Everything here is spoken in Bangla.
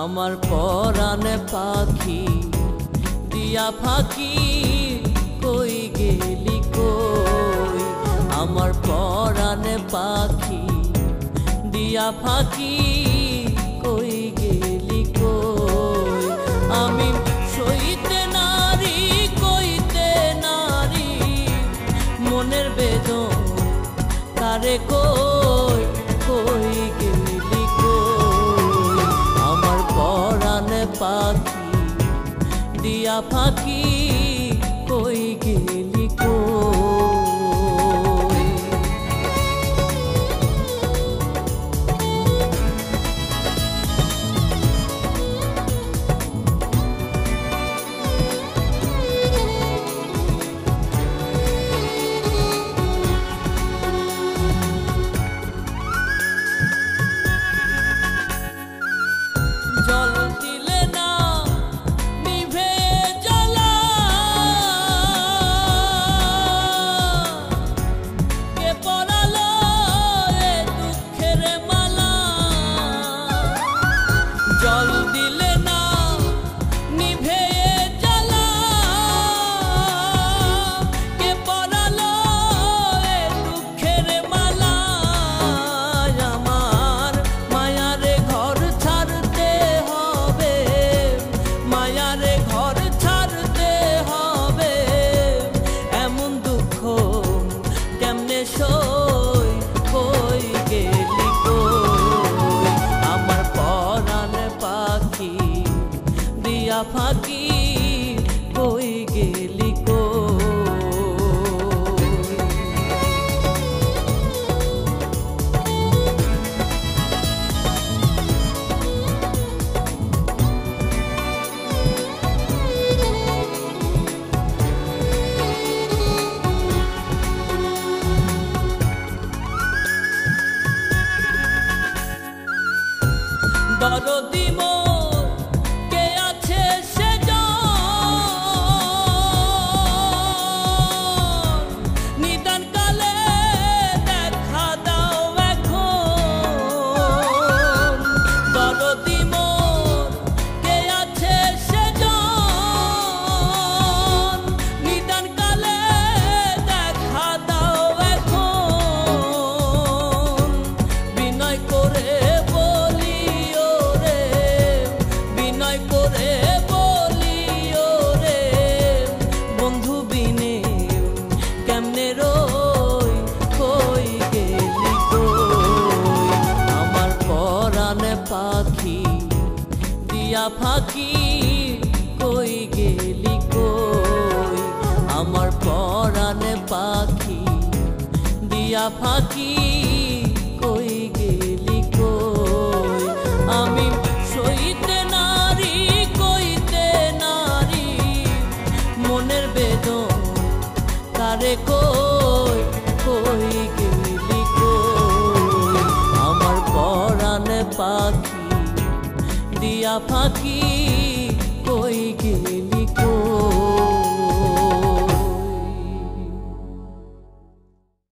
আমার পরাণে পাখি দিয়া ফাঁকি কই গেলি কই আমার পরাণে পাখি দিয়া ফাঁকি কই গেলি কই আমি সইতে নারী কইতে নারী মনের বেদন তারে কই কই গেলি কই আমার পরাণে পাখি দিয়া ফাঁকি কই গেলি কই জল দিলে না নিভে জ্বালা কে পরালো এ দুঃখের মালা জল দিলে না নিভে জ্বালা কে পরালো এ দুঃখের মালা আমার মায়ারে ঘর ছাড়তে হবে মায়ারে ঘর ছাড়তে হবে এমন দুঃখ কেমনে সই কই গেলি কই আমার পরাণে পাখি দিয়া ফাঁকি কই গেলি কই দরদি মোর কে আছে সে জন নিদান কালে দেখা দাও এখন দরদি মোর কে আছে সে জন নিদান কালে দেখা দাও এখন বিনয় করে বন্ধু বিনে কেমনে রই কই গেলি কই আমার পরাণে পাখি দিয়া ফাঁকি কই গেলি কই আমার পরাণে পাখি দিয়া ফাঁকি কই গেলি কই আমি সইতে নারী কইতে নারী মনের বেদন তারে কই কই গেলি কই আমার পরাণে পাখি দিয়া ফাঁকি